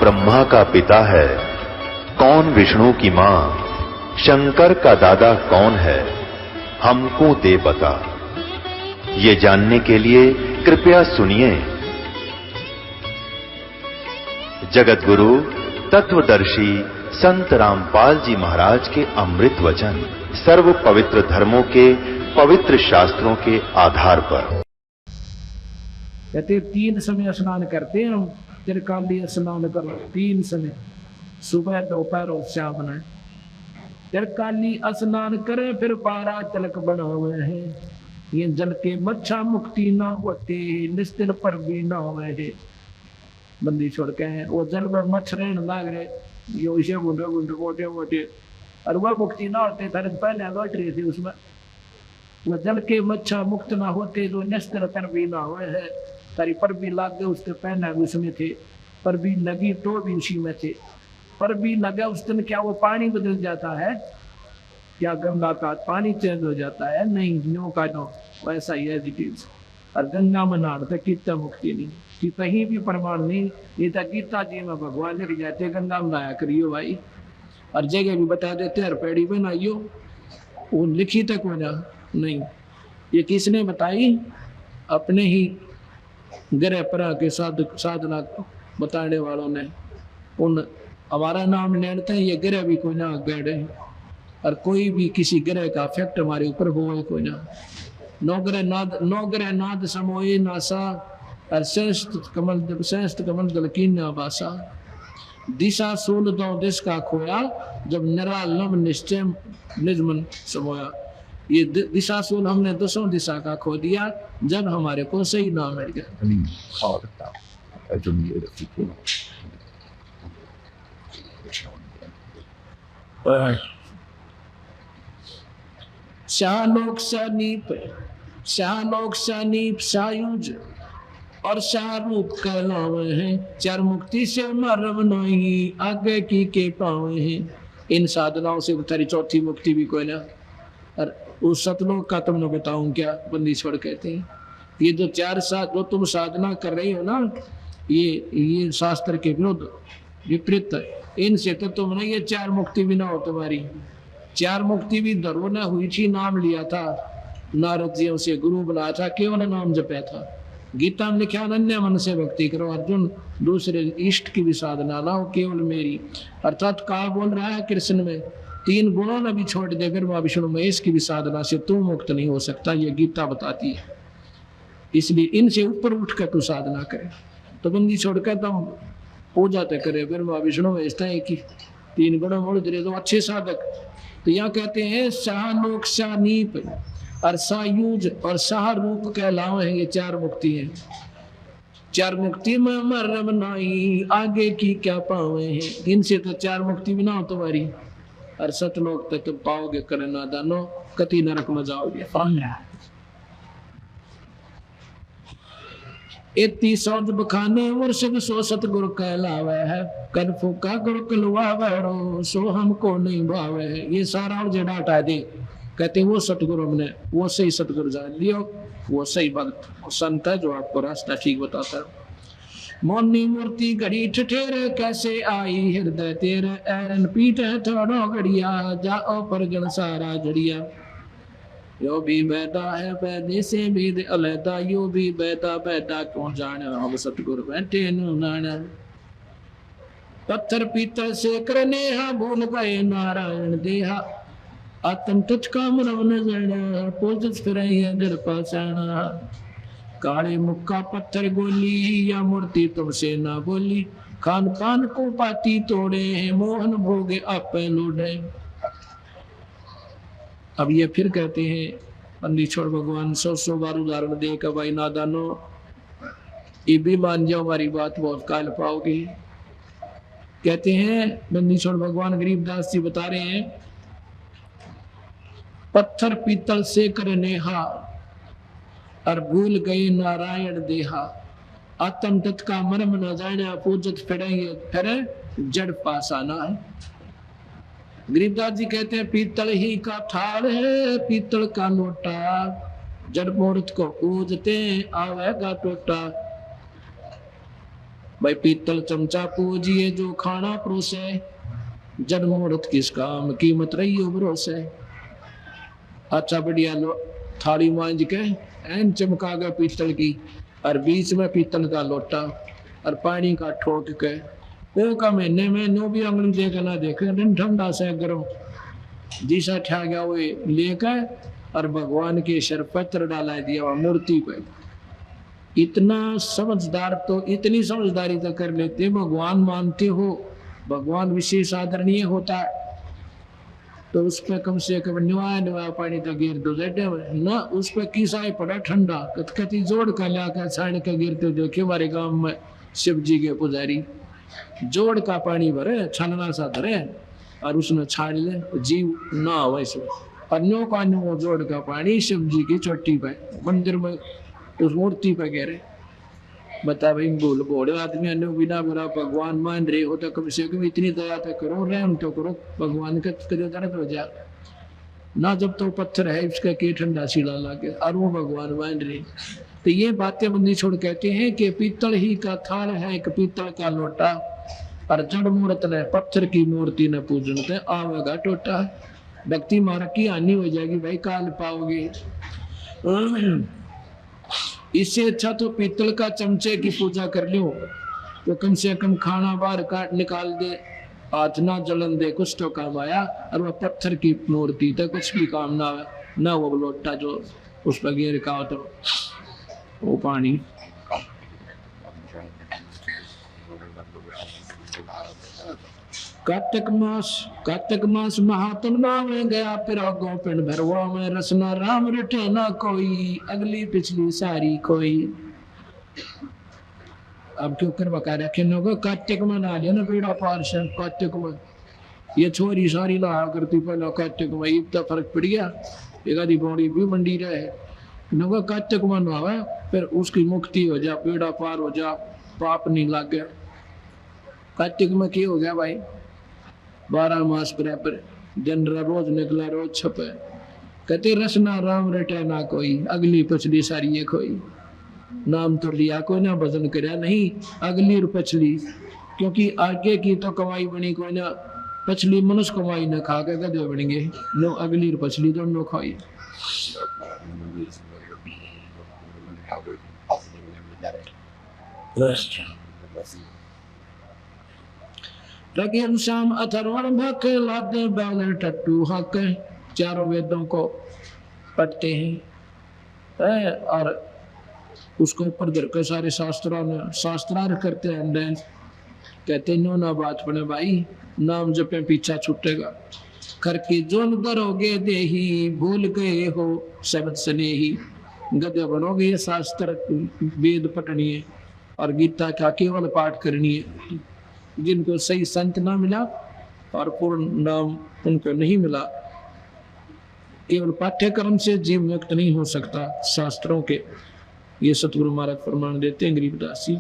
ब्रह्मा का पिता है, कौन विष्णु की मां, शंकर का दादा कौन है, हमको दे बता। ये जानने के लिए कृपया सुनिए। जगत गुरु तत्वदर्शी संत रामपाल जी महाराज के अमृत वचन सर्व पवित्र धर्मों के पवित्र शास्त्रों के आधार पर। कहते 3 समय स्नान करते हैं हम। त्रिकालीय स्नान करो 3 समय, सुबह दोपहर और शाम में। त्रिकाली स्नान करे फिर पारा तिलक बना हुए हैं। ये जल के मच्छा मुक्ति ना होते, निस्तिल पर भी ना हुए है। बंदी छोड़ के हैं वो जल पर मच्छर लाग रहे, ये उसे गुंडे गुंडे मोटे मोटे, और वह मुक्ति ना होते तारे पहले लौट रहे थे उसमें। वो जल के मच्छा मुक्त ना होते जो निस्तिल पर भी ना हुए है। तारी पर भी लाग गए उसके पहना भी उसमें थे, पर भी लगी तो भी उसी में थे। पर भी लगा उस दिन क्या वो पानी बदल जाता है, क्या गंगा का पानी चेंज हो जाता है? नहीं, न्यू का नो वैसा ही है डिटेल्स। और गंगा में नहाने से कितना मुक्ति नहीं कि कहीं भी प्रमाण नहीं। ये तो गीता जी में भगवान लिख जाते गंगा में नहाया करियो भाई, और जगह भी बता देते हर पेड़ी में नहाइयो, वो लिखी तक वजह नहीं। ये किसने बताई? अपने ही ग्रह पर के साधना बताने वालों ने। उन हमारा नाम लेते हैं, ये ग्रह भी कोई ना गढ़े, और कोई भी किसी ग्रह का इफेक्ट हमारे ऊपर हो कोई ना। नौ ग्रह नाद समोए नासा, और सहस्त्र कमल दल की नाबासा। दिशा सोल दो दिश का खोया, जब निरालम निश्चय निजमन समोया। ये दिशा सोल हमने 10 दिशा का खो दिया जब हमारे को सही नाम मिल गया। शालोक सनीप सायुज और शाहरूप कहलावे हैं। 4 मुक्ति से मरम नहीं, आगे की के पावे हैं। इन साधनाओं से तेरी चौथी मुक्ति भी कोई ना। और उस सतलोक का तुमने बताऊं क्या? बंदी छोड़ कहते हैं ये जो 4 जो तुम साधना कर रही हो ना, ये शास्त्र के विरुद्ध विपरीत है। इनसे तो तुमने ये 4 मुक्ति भी ना हो तुम्हारी। 4 मुक्ति भी धरो ने हुई थी, नाम लिया था नारद जी से, गुरु बुलाया था, केवल नाम जपया था। गीता में लिखा अनन्य मन से भक्ति करो अर्जुन, दूसरे इष्ट की भी साधना ना हो, केवल मेरी। अर्थात कहा बोल रहा है कृष्ण में 3 गुणों ने भी छोड़ दे ब्रह्मा विष्णु महेश की भी साधना से तू मुक्त नहीं हो सकता, ये गीता बताती है। इसलिए इनसे ऊपर उठ कर तू साधना करे। तो बंदी छोड़कर तुम पूजा तो करे ब्रह्मा विष्णु महेश की 3 गुणों मोड़ दे तो अच्छे साधक। तो यहाँ कहते हैं शाहलोक शानीप और सायुज और शाह रूप कहलावे हैं। ये 4 मुक्ति हैं। 4 मुक्ति में मरम नहीं, आगे की क्या पावे हैं। इनसे तो 4 मुक्ति भी ना हो तुम्हारी, और सतलोक तक तुम पाओगे करना दानो, कति नरक में जाओगे। इतनी सौद बखाने वर्षक सो सतगुरु कहलावे है। कर फूका गुरु कलवा बैठो, सो हमको नहीं भावे है। ये सारा जेड़ा हटा दे। कहते वो सतगुरु हमने वो सही सतगुरु जान लियो, वो सही भक्त संत है जो आपको रास्ता ठीक बताता है। मोनी मूर्ति घड़ी ठठेर कैसे आई, हृदय तेरे ऐरन पीठ है थोड़ो घड़िया, जाओ परगण सारा जड़िया। यो भी बैठा है बैठे से भी अलहदा, यो भी बैठा बैठा क्यों जाने, हम सतगुरु बैठे नाना। पत्थर पीतल से करने हा, भूल गए नारायण देहा। आत्म तुझका मनव न पोजस फिर जड़ पासाना। काले मुक्का पत्थर गोली, या मूर्ति तुमसे ना बोली। खान पान को पाती तोड़े हैं, मोहन भोगे आप लूढ़े। अब ये फिर कहते हैं बंदी छोड़ भगवान 100 बार उदाहरण दे का भाई नादानो, ये भी मान जाओ हमारी बात, बहुत काल पाओगे। कहते हैं बंदी छोड़ भगवान गरीबदास जी बता रहे हैं, पत्थर पीतल से करने हा, और भूल गए नारायण देहा। आत्म तत् का मर्म न जाने, पूजत फिर जड़ पासाना है। गरीबदास जी कहते हैं पीतल ही का थाल है, पीतल का लोटा, जड़ मूर्त को पूजते आवेगा टोटा। भाई पीतल चमचा पूजिए जो खाना परोसे, जड़ मुहूर्त किस काम कीमत रही हो भरोसे। अच्छा बढ़िया लो थाली मांझ के एन चमका गया पीतल की, और बीच में पीतल का लोटा और पानी का ठोक के वो का महीने में नो भी अंगली देखे ना देखे दिन ठंडा से गर्म जिसा ठा गया वो लेकर और भगवान के सिर पत्र डाला दिया वहां मूर्ति पे। इतना समझदार तो इतनी समझदारी तो कर लेते, भगवान मानते हो, भगवान विशेष आदरणीय होता है तो उस पर कम से कम निवाया पानी तो गिर दो ना, उस पर किसा पड़ा ठंडा कथकती जोड़ का लाकर छाण के गिरते देखे हमारे गांव में शिव जी के पुजारी जोड़ का पानी भरे छानना सा धरे और उसमें छाड़ ले जीव ना हो इसमें, अन्यों का अन्यों जोड़ का पानी शिव जी की चोटी पे मंदिर में उस मूर्ति पे गिरे। बता भाई बोल बोले आदमी अन्य बिना बुरा भगवान मान रहे हो तो कम से कम इतनी दया तो करो, रहम तो करो, भगवान का दर्द हो जा ना। जब तो पत्थर है इसका के ठंडा सीला लागे और वो भगवान मान रहे। तो ये बातें बंदी छोड़ कहते हैं कि पीतल ही का थाल है एक पीतल का लोटा, और जड़ मूर्त ने पत्थर की मूर्ति न पूजन ते आवेगा टोटा। व्यक्ति मारा की हानि हो जाएगी भाई, काल पाओगे। इससे अच्छा तो पीतल का चमचे की पूजा कर लो तो कम से कम खाना बाहर काट निकाल दे, हाथ ना जलन दे, कुछ तो काम आया। और वह पत्थर की मूर्ति तो कुछ भी काम ना आया ना, वो लोटा जो उस पर गिर का तो वो पानी। कातिक मास महात्म नामे गया पिरागो पिंड भरवा में रसना राम रटे ना कोई, अगली पिछली सारी कोई। अब क्यों कर बका रखे लोगों कातिक में ना लिया ना पीड़ा पार से कातिक में ये छोरी सारी ला करती पहले कातिक में इतना फर्क पड़ गया, एक आधी बॉडी भी मंडी रहे लोगों कातिक में ना आवे फिर उसकी मुक्ति हो जा, पीड़ा पार हो जा, पाप नहीं लग गया। कातिक में क्या हो गया भाई 12 मास बराबर दिन रोज निकला रोज छपे, कहते रसना राम रटे ना कोई, अगली पछली सारी ये कोई। नाम तो लिया कोई ना भजन करया नहीं, अगली और पछली, क्योंकि आगे की तो कमाई बनी कोई ना, पछली मनुष्य कमाई न खा के गधे बन गए नो, अगली और पछली दोनों खाई। श्याम अथर्वण भक लादे बैल टट्टू हक, चारों वेदों को पढ़ते हैं और उसको ऊपर धर के सारे शास्त्रार्थ करते हैं। कहते नो ना बात बने भाई, नाम जपे पीछा छूटेगा। करके जोन दरोगे देही, भूल गए हो शब्द स्नेही। गधे बनोगे ये शास्त्र वेद पढ़नी है और गीता का केवल पाठ करनी है। जिनको सही संत ना मिला और पूर्ण नाम उनको नहीं मिला, केवल पाठ्यक्रम से जीव मुक्त नहीं हो सकता शास्त्रों के। ये सतगुरु महाराज प्रमाण देते हैं गरीबदास जी।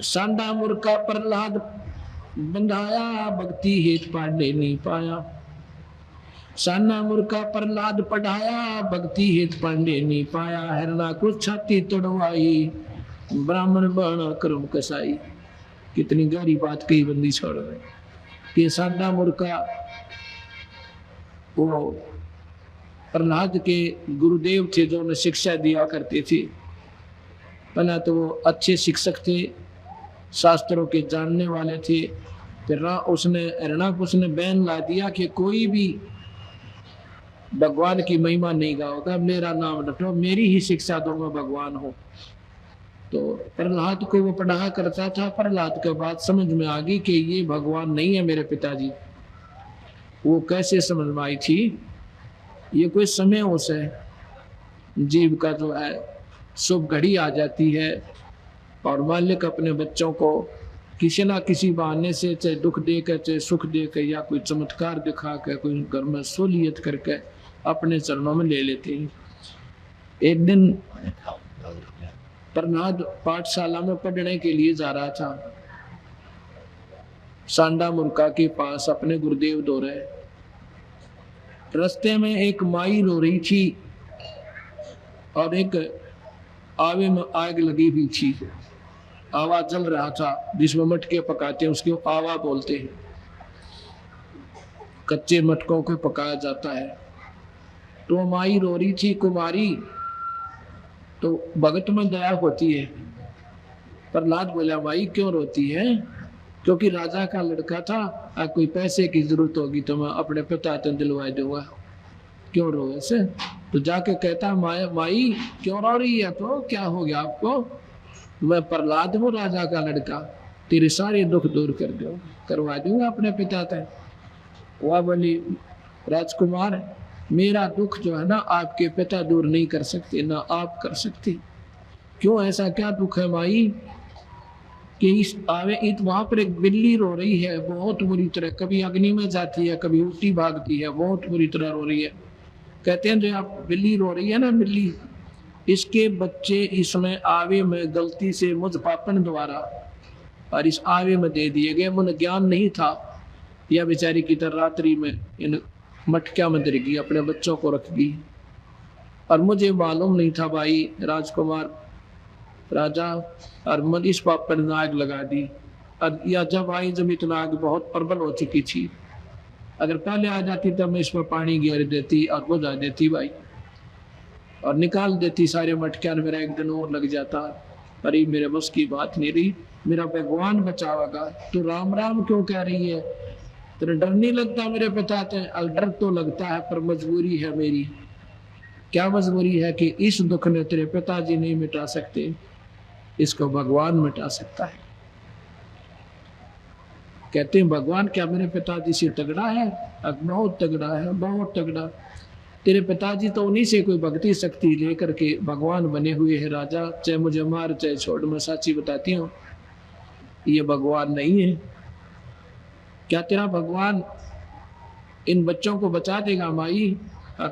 सांडा मूर्खा प्रहलाद बंधाया, भक्ति हेत पाने नहीं पाया। साना मूर्खा प्रहलाद पढ़ाया, भक्ति हेत पांडे नहीं पाया। हिरणा को छाती तोड़वाई, ब्राह्मण बना कर्म कसाई। कितनी गहरी बात कही बंदी छोड़ रहे कि साना मूर्खा वो प्रहलाद के गुरुदेव थे जो उन्हें शिक्षा दिया करते थे। पहला तो वो अच्छे शिक्षक थे, शास्त्रों के जानने वाले थे। फिर उसने उसने बैन ला दिया कि कोई भी भगवान की महिमा नहीं गाओगा, मेरा नाम रटो, मेरी ही शिक्षा दो, मैं भगवान हूँ। तो प्रहलाद को वो पढ़ा करता था। प्रहलाद के बाद समझ में आ गई कि ये भगवान नहीं है मेरे पिताजी। वो कैसे समझ में आई थी, ये कोई समय उसे जीव का जो है शुभ घड़ी आ जाती है और मालिक अपने बच्चों को किसी ना किसी बहाने से, चाहे दुख देकर चाहे सुख देकर या कोई चमत्कार दिखा कर, कोई घर में सहूलियत करके अपने चरणों में ले लेते हैं। एक दिन प्रहलाद पाठशाला में पढ़ने के लिए जा रहा था। सांडा मूर्खा के पास अपने गुरुदेव दो रहे। रास्ते में एक माई रो रही थी और एक आवे में आग लगी हुई थी, आवा जल रहा था, जिसमें मटके पकाते हैं उसको आवा बोलते हैं। कच्चे मटकों को पकाया जाता है। तो माई रो रही थी कुमारी, तो भगत में दया होती है। प्रहलाद बोला माई क्यों रोती है? क्योंकि राजा का लड़का था, कोई पैसे की जरूरत होगी तो मैं अपने पिता से दिलवा दूंगा, क्यों रो ऐसे? तो जाके कहता माई क्यों रो रही है? तो क्या हो गया आपको? मैं प्रहलाद हूँ, राजा का लड़का, तेरे सारे दुख दूर करवा दूंगा अपने पिता से। वह बोली राजकुमार, मेरा दुख जो है ना आपके पिता दूर नहीं कर सकते, ना आप कर सकते। क्यों, ऐसा क्या दुख है माई? कि इस वहां पर एक बिल्ली रो रही है बहुत बुरी तरह, कभी अग्नि में जाती है, कभी उल्टी भागती है, बहुत बुरी तरह रो रही है। कहते हैं जो आप बिल्ली रो रही है ना, बिल्ली, इसके बच्चे इसमें आवे में गलती से मुझ पापन द्वारा और इस आवे में दे दिए गए। मुझे ज्ञान नहीं था, यह बेचारी की तरह रात्रि में इन मटकिया में गिर गई, अपने बच्चों को रख गई, और मुझे मालूम नहीं था भाई राजकुमार राजा, और मन इस पाप पर आग लगा दी। और या जब आई, जब इतना आग बहुत प्रबल हो चुकी थी, अगर पहले आ जाती तब मैं इसमें पानी गिर देती और बुझा देती भाई, और निकाल देती सारे मटकियां, मेरा एक दिन और लग जाता। अरे मेरे बस की बात नहीं रही, मेरा भगवान बचावेगा। तो राम राम क्यों कह रही है? तेरे डर नहीं लगता मेरे पिता से? डर तो लगता है, पर मजबूरी है मेरी। क्या मजबूरी है? कि इस दुख ने तेरे पिताजी नहीं मिटा सकते, इसको भगवान मिटा सकता है। कहते हैं भगवान क्या मेरे पिताजी से तगड़ा है? बहुत तगड़ा है, बहुत तगड़ा। तेरे पिताजी तो उन्हीं से कोई भक्ति शक्ति लेकर के भगवान बने हुए हैं राजा, चाहे मुझे मार चाहे छोड़, मैं साची बताती हूँ, ये भगवान नहीं है। क्या तेरा भगवान इन बच्चों को बचा देगा माई?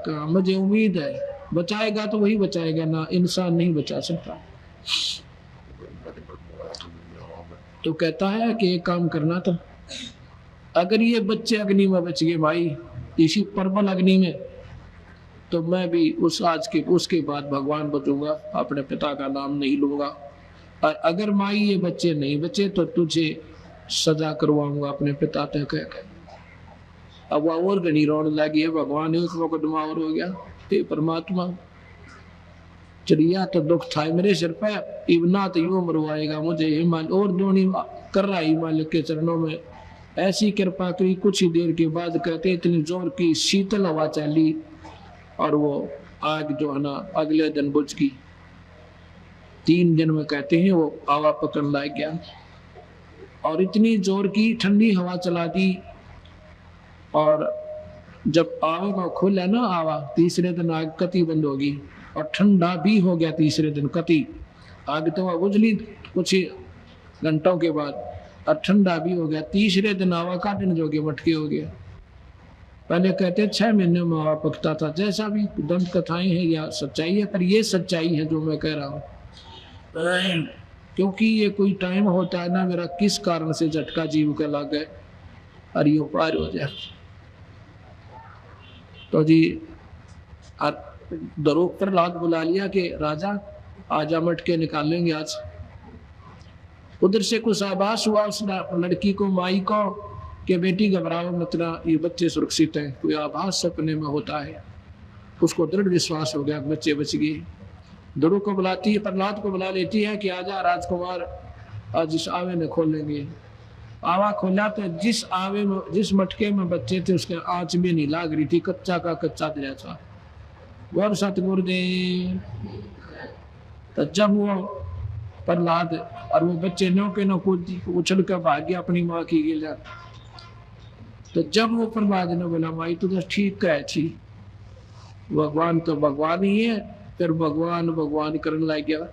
मुझे उम्मीद है बचाएगा, तो वही बचाएगा ना, इंसान नहीं बचा सकता। तो कहता है कि एक काम करना था, अगर ये बच्चे अग्नि में बच गए भाई, इसी प्रबल अग्नि में, तो मैं भी उसके बाद भगवान बचूंगा, अपने पिता का नाम नहीं लूंगा। और अगर माई ये बच्चे नहीं बचे तो तुझे सजा करवाऊंगा अपने पिता तक कहकर। अब वह और घनी रोने लगी है, भगवान एक मुकदमा और हो गया। हे परमात्मा, चिड़िया तो दुख था मेरे सिर पे, इबना तो यूं मरवाएगा मुझे, हिमालय और दोनी कर रहा हिमालय के चरणों में। ऐसी कृपा करी। कुछ ही देर के बाद कहते इतनी जोर की शीतल हवा चली और वो आग जो है ना अगले दिन बुझ गई। 3 दिन में कहते हैं वो आवा पकड़ लाया गया, और इतनी जोर की ठंडी हवा चला दी। और जब आवा को खुला ना आवा, तीसरे दिन आग कति बंद होगी, और ठंडा भी हो गया तीसरे दिन कति। आग तो वह बुझली कुछ ही घंटों के बाद, और ठंडा भी हो गया। तीसरे दिन आवा काटने जोगे मटके हो गया। पहले कहते 6 महीने में आवा पकता था। जैसा भी दंत कथाएं हैं या सच्चाई है, पर ये सच्चाई है जो मैं कह रहा हूँ, क्योंकि ये कोई टाइम होता है ना मेरा किस कारण से झटका जीव का लग गए और ये पार हो जाए। तो जी दरोग पर लाद बुला लिया कि राजा आजा मटके निकालेंगे आज। उधर से कुछ आभास हुआ उस लड़की को, माई को, कि बेटी घबराओ मत ना, ये बच्चे सुरक्षित हैं। कोई आभास सपने में होता है, उसको दृढ़ विश्वास हो गया बच्चे बच गए। दड़ू को बुलाती है, प्रहलाद को बुला लेती है कि आजा राजकुमार, आज इस आवे में खोलेंगे। आवा खोला तो जिस मटके में बच्चे थे उसके आंच भी नहीं लाग रही थी, कच्चा का कच्चा दिया था। गौर सतगुरुदेव। तो जब वो प्रहलाद और वो बच्चे नौके न उछल कर भाग गया अपनी माँ की गिला, तो जब वो प्रहलाद ने बोला माई तू तो ठीक कहे थी, भगवान तो भगवान ही है, फिर भगवान भगवान करने लग गया।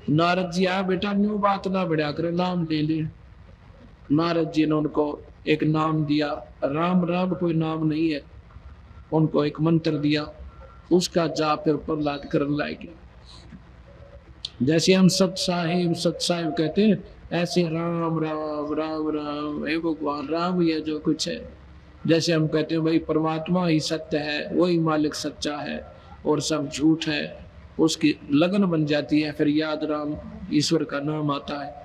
नारद जी आया, बेटा न्यू बात ना बढ़िया करे, नाम ले ले। नारद जी ने उनको एक नाम दिया, राम राम कोई नाम नहीं है, उनको एक मंत्र दिया, उसका जाप फिर प्रहलाद करने लग गया। जैसे हम सत साहिब कहते हैं, ऐसे राम राम राम राम, हे भगवान राम ये जो कुछ है। जैसे हम कहते हैं भाई परमात्मा ही सत्य है, वही मालिक सच्चा है और सब झूठ है, उसकी लगन बन जाती है, फिर याद राम ईश्वर का नाम आता है।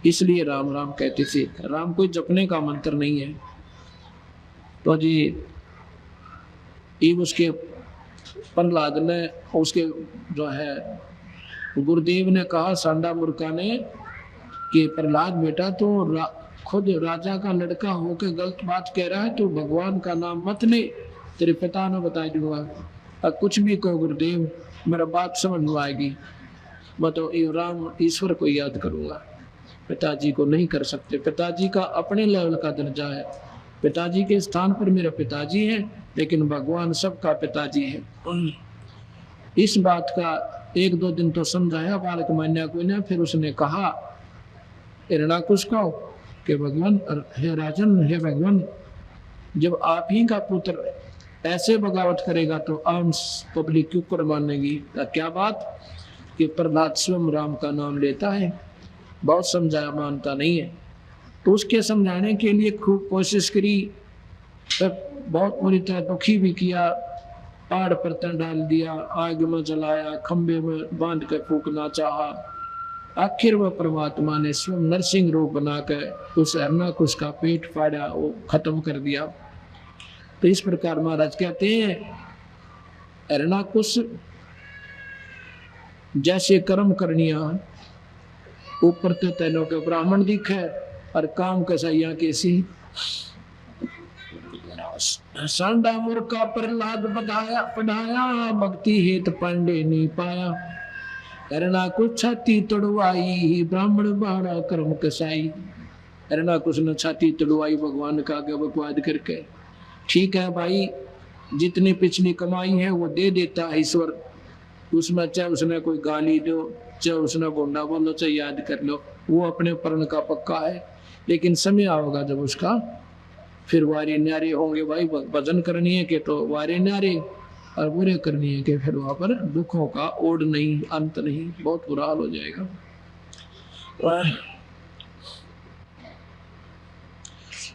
इसलिए राम राम कहते थे। राम कोई जपने का मंत्र नहीं है। तो जी ये उसके प्रहलाद ने, उसके जो है गुरुदेव ने कहा सांडा मूर्खा ने कि प्रहलाद बेटा तो खुद राजा का लड़का होकर गलत बात कह रहा है, तो भगवान का नाम मत ले, तेरे पिता ने बता दूंगा। अब कुछ भी कहो गुरुदेव, मेरा बात समझ में आएगी। मैं तो राम ईश्वर को याद करूंगा, पिताजी को नहीं कर सकते। पिताजी का अपने लेवल का दर्जा है, पिताजी के स्थान पर मेरे पिताजी हैं, लेकिन भगवान सबका पिताजी है। इस बात का 1-2 दिन तो समझाया बालक मान्या को ने। फिर उसने कहा हिरणाकुश को कि भगवान, हे राजन, हे भगवान, जब आप ही का पुत्र ऐसे बगावत करेगा तो आम पब्लिक क्यों कर मानेगी? क्या बात कि प्रहलाद स्वयं राम का नाम लेता है, बहुत समझाया मानता नहीं है। तो उसके समझाने के लिए खूब कोशिश करी, तब बहुत बुरी तरह दुखी भी किया, पहाड़ पर तन डाल दिया, आग में जलाया, खंबे में बांध कर फूकना चाहा। आखिर वह परमात्मा ने स्वयं नरसिंह रूप बनाकर उस हिरणाकुश का पेट फाड़ा, वो खत्म कर दिया। तो इस प्रकार महाराज कहते हैं हिरणाकुश जैसे कर्म करनिया ऊपर तो तेनों के ब्राह्मण दिखे और काम कसैया कैसी। सांडा मूर्खा प्रहलाद पढ़ाया, भक्ति हेत पांडे नहीं पाया। हिरणाकुश छाती तोड़वाई, ब्राह्मण बाड़ा कर्म कसाई। हिरणाकुश ने छाती तोड़वाई भगवान का आगे बकवाद करके। ठीक है भाई, जितनी पिछली कमाई है वो दे देता है ईश्वर, उसमें चाहे उसने कोई गाली दो, चाहे उसने बोंडा बोलो, चाहे याद कर लो, वो अपने परण का पक्का है। लेकिन समय आओगा जब उसका फिर वारे न्यारे होंगे। भाई भजन करनी है कि तो वारे न्यारे, और बुरे करनी है कि फिर वहां पर दुखों का ओढ़ नहीं, अंत नहीं, बहुत बुरा हाल हो जाएगा।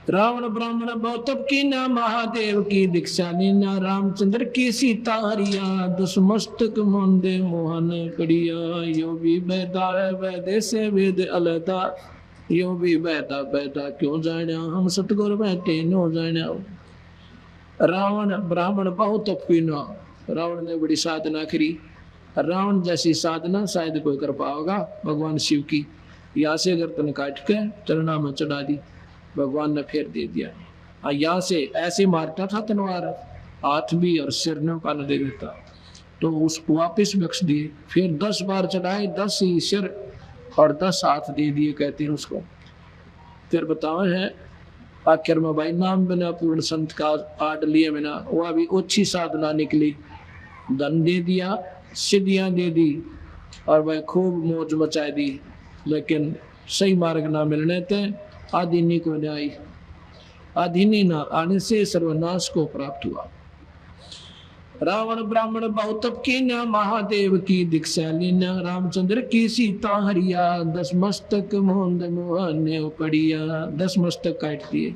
रावण ब्राह्मण बहुत की ना, महादेव की दीक्षा लेना, रामचंद्र की सीता हरिया, दस मस्तक मोंदे मोहन पड़िया। यो भी बैदा है वैदे से वेद अलदा, यो भी बैदा बैदा क्यों जाना, हम सतगुर बैठे नो जाना। रावण ब्राह्मण बहुत पीना, रावण ने बड़ी साधना करी। रावण जैसी साधना शायद कोई कर पाओगा भगवान शिव की। यहाँ से गर्दन काट के चरणा में चढ़ा दी, भगवान ने फेर दे दिया। यहाँ से ऐसे मारता था तलवार, हाथ भी और सिर ने कान दे देता, तो उसको वापिस बख्श दिए। फिर 10 बार चढ़ाए, 10 ही सिर और 10 हाथ दे दिए, कहते हैं उसको। फिर बताओ है आखिर में भाई नाम बिना पूर्ण संत का आड़ लिए बिना, वह भी अच्छी साधना निकली, धन दे दिया, सिद्धियां दे दी और वह खूब मौज मचाई दी। लेकिन सही मार्ग ना मिलने थे आदिनी को न्याय, आदिनी ना आने से सर्वनाश को प्राप्त हुआ। रावण ब्राह्मण बहुत की न, महादेव की दीक्षा लेना, रामचंद्र की सीता हरिया, 10 मस्तक मोहन मोहन पड़िया। 10 मस्तक काट दिए,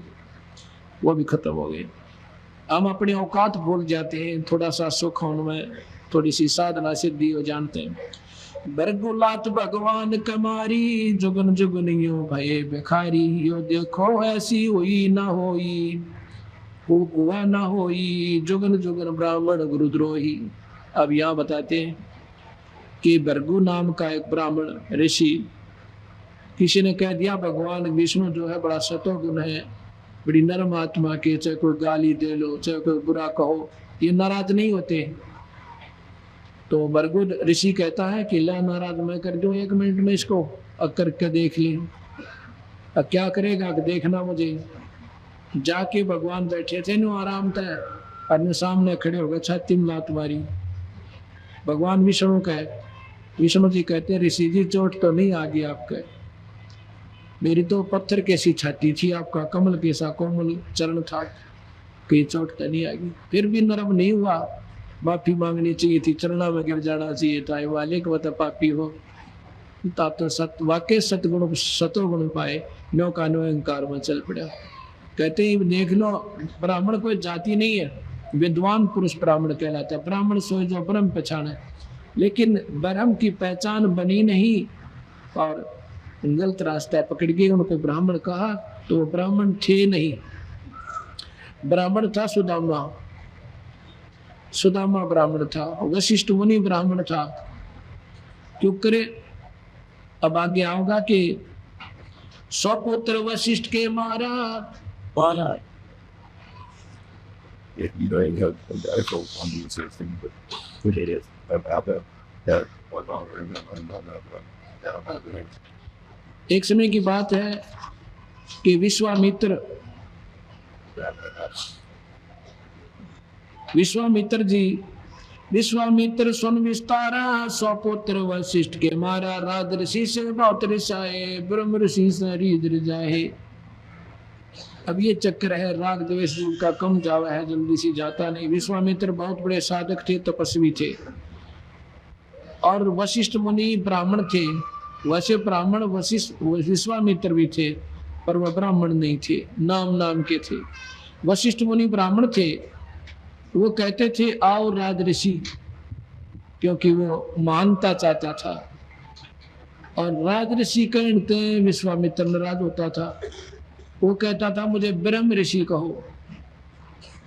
वो भी खत्म हो गए। हम अपने औकात भूल जाते हैं, थोड़ा सा सुख होने में, थोड़ी सी साधना सिद्धि हो जानते हैं। बरगुलात भगवान कमारी, जुगन जुगन यो भये भिखारी। यो देखो ऐसी हुई ना होई, हुआ ना होई, जुगन जुगन ब्राह्मण गुरुद्रोही। अब यहाँ बताते हैं कि भृगु नाम का एक ब्राह्मण ऋषि, किसी ने कह दिया भगवान विष्णु जो है बड़ा सतोगुण है, बड़ी नरम आत्मा के, चाहे कोई गाली दे लो, चाहे कोई बुरा कहो, ये नाराज नहीं होते। तो भृगु ऋषि कहता है कि ला नाराज मैं कर दूं 1 मिनट में इसको, अब करके देख ली। अब क्या करेगा देखना मुझे। जाके भगवान बैठे थे नो आराम था, अपने सामने खड़े हो गए, छाती में लात मारी। भगवान विष्णु कहे, विष्णु जी कहते हैं ऋषि जी चोट तो नहीं आ गई आपके, मेरी तो पत्थर कैसी छाती थी, आपका कमल कैसा कोमल चरण था, कि चोट तो नहीं आ गई। फिर भी नरम नहीं हुआ, माफी मांगनी चाहिए थी, चरणा में गिर जाना चाहिए था। वाले को बता पापी हो, तो सत वाकई सतगुण सतोगुण पाए, नो का नो अहंकार में चल पड़ा। कहते हैं देख लो ब्राह्मण कोई जाति नहीं है, विद्वान पुरुष ब्राह्मण कहलाता है। ब्राह्मण सोए जो ब्रह्म पहचाने, लेकिन ब्रह्म की पहचान बनी नहीं और गलत रास्ता पकड़ गए। उनको ब्राह्मण कहा तो वो ब्राह्मण थे नहीं। ब्राह्मण था सुदामा, सुदामा ब्राह्मण था, वशिष्ठ मुनि ब्राह्मण था। क्यों करे? अब आगे आओगा कि 100 पुत्र वशिष्ठ के मारा मारा। एक समय की बात है कि विश्वामित्र सुन विस्तारा, 100 पुत्र वशिष्ठ के मारा। राजऋषि से बहुत रिसाए, ब्रह्म ऋषि से रीद जाए। अब ये चक्कर है, राग द्वेष का कम जावा है, जल्दी से जाता नहीं। विश्वामित्र बहुत बड़े साधक थे, तपस्वी थे, और वशिष्ठ मुनि ब्राह्मण थे। वैसे ब्राह्मण विश्वामित्र भी थे, पर वह ब्राह्मण नहीं थे, नाम के थे। वशिष्ठ मुनि ब्राह्मण थे। वो कहते थे आओ राजऋषि, क्योंकि वो मानता चाहता था। और राजऋषि कहते विश्वामित्र नाराज होता था। वो कहता था मुझे ब्रह्म ऋषि कहो।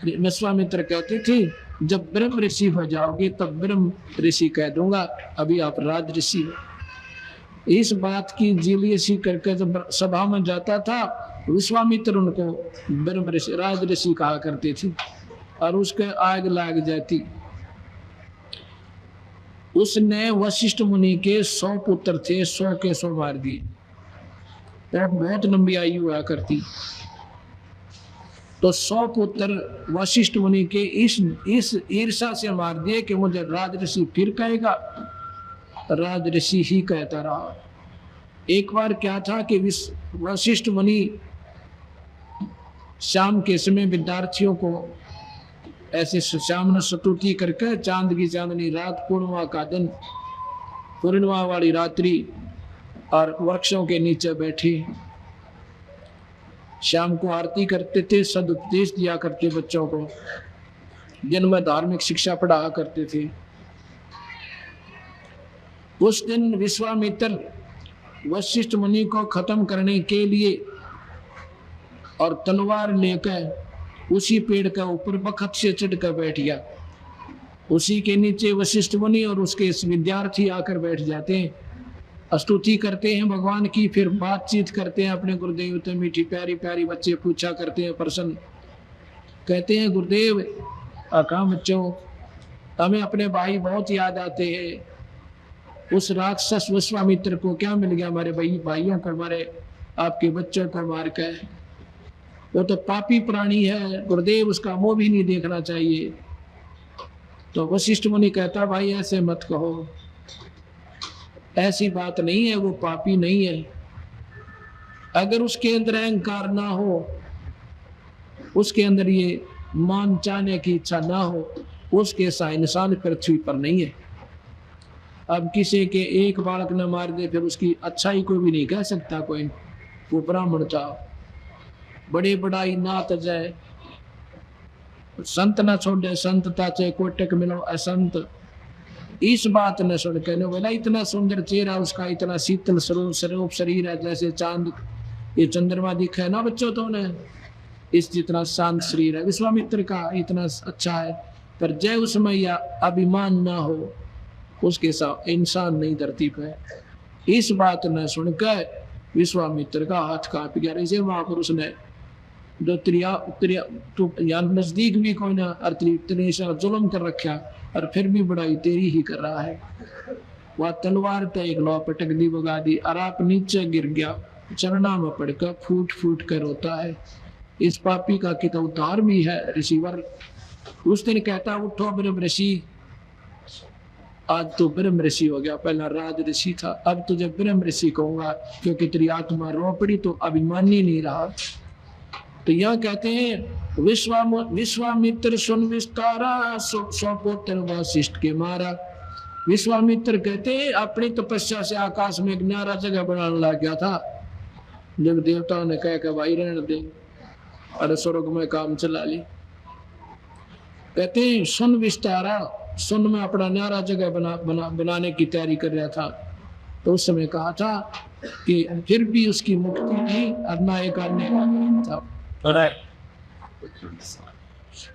विश्वामित्र कहते थे जब ब्रह्म ऋषि हो जाओगे तब ब्रह्म ऋषि कह दूंगा, अभी आप राजऋषि हो। इस बात की जीलियसी करके जब सभा में जाता था, विश्वामित्र उनको ब्रह्म ऋषि राज ऋषि कहा करते थे, और उसके आग लग जाती। उसने वशिष्ठ मुनि के 100 पुत्र थे, 100 के 100 मार दिए। बहुत लंबी आयु हुआ करती। तो 100 पुत्र वशिष्ठ मुनि के इस ईर्षा से मार दिए कि मुझे राजऋषि फिर कहेगा। राजऋषि ही कहता रहा। एक बार क्या था कि वशिष्ठ मुनि शाम के समय विद्यार्थियों को ऐसे शाम स्तुति करके, चांद की चांदनी रात, पूर्णिमा का दिन, पूर्णिमा वाली रात्रि, और वृक्षों के नीचे बैठे शाम को आरती करते थे, सदुपदेश दिया करते बच्चों को, जिनमें धार्मिक शिक्षा पढ़ा करते थे। उस दिन विश्वामित्र वशिष्ठ मुनि को खत्म करने के लिए और तलवार लेकर उसी पेड़ के ऊपर बखत से चढ़कर बैठ गया। उसी के नीचे वशिष्ठ मुनि और उसके विद्यार्थी आकर बैठ जाते हैं, स्तुति करते हैं भगवान की, फिर बातचीत करते हैं अपने गुरुदेव से। मीठी प्यारी प्यारी बच्चे पूछा करते हैं प्रश्न, कहते हैं गुरुदेव कहाँ बच्चों, हमें अपने भाई बहुत याद आते हैं। उस राक्षस विश्वामित्र को क्या मिल गया हमारे भाइयों को, हमारे आपके बच्चों को मार कर? वो तो पापी प्राणी है गुरुदेव, उसका मुंह भी नहीं देखना चाहिए। तो वशिष्ठ मुनि कहता भाई ऐसे मत कहो, ऐसी बात नहीं है, वो पापी नहीं है। अगर उसके अंदर अहंकार ना हो, उसके अंदर ये मान चाहने की इच्छा ना हो, उसके सा इंसान पृथ्वी पर नहीं है। अब किसी के एक बालक न मार दे फिर उसकी अच्छाई को भी नहीं कह सकता कोई। वो ब्राह्मण था, बड़े बड़ाई ना तजय, संत न छोड़े संतता चे, कोटक मिलो असंत। इस बात न सुन के बोला इतना सुंदर चेहरा उसका, इतना शीतल स्वरूप शरीर है, जैसे चांद ये चंद्रमा दिखा है ना बच्चों तो ने, इस जितना शांत शरीर है विश्वामित्र का, इतना अच्छा है। पर जय उसमें या अभिमान ना हो, उसके साथ इंसान नहीं धरती पे। इस बात न सुनकर विश्वामित्र का हाथ कांप गया। इसे वहां पर उसने जो नजदीक भी कोई ना जुल्म कर रखा, और फिर भी बड़ाई तेरी ही कर रहा है। वह तलवार तय एक लौ पटक दी, भगा दी, और आप नीचे गिर गया, चरणा में पड़कर फूट फूट कर रोता है। इस पापी का कितना उद्धार भी है ऋषिवर। उस दिन कहता उठो ब्रह्म ऋषि, आज तो ब्रह्म ऋषि हो गया, पहला राज ऋषि था, अब तुझे ब्रह्म ऋषि कहूंगा, क्योंकि तेरी आत्मा रो पड़ी तो अभिमानी नहीं रहा। तो यहाँ कहते हैं विश्वामित्र सुन विस्तारा, 100 पुत्र वशिष्ठ के मारा। विश्वामित्र कहते हैं अपनी तपस्या से आकाश में एक न्यारा जगह बनाने लग गया था। जब देवताओं ने कहा कि भाई रहने दे, अरे स्वर्ग में काम चला ली। कहते हैं सुन विस्तारा, सुन में अपना न्यारा जगह बनाने की तैयारी कर रहा था, तो उस समय कहा था कि फिर भी उसकी मुक्ति नहीं, अदना एक था।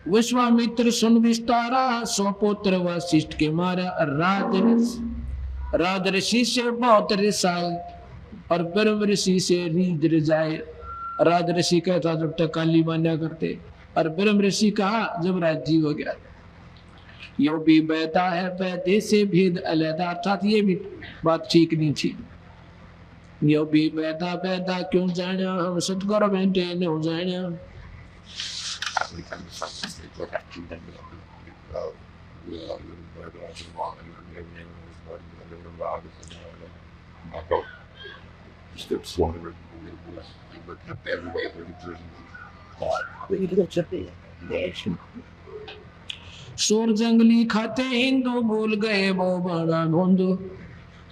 विश्वामित्र सुन विस्तारा, सौ पुत्र वशिष्ठ के मारा। राज ऋषि से बहुत रिसाए, और ब्रह्म ऋषि से रीझ रिझाए। राज ऋषि कहता जब तक काली मान्या करते, और ब्रह्म ऋषि कहा जब राज्य हो गया। यो भी बैठा है बैठे से भेद अलहदा, अर्थात ये भी बात ठीक नहीं थी। यो भी बैठा बैठा क्यों जाना, हम सतगुरु बैठे नहीं जाना। शोर जंगली खाते हिंदू, भूल गए वो बड़ा भोंदू।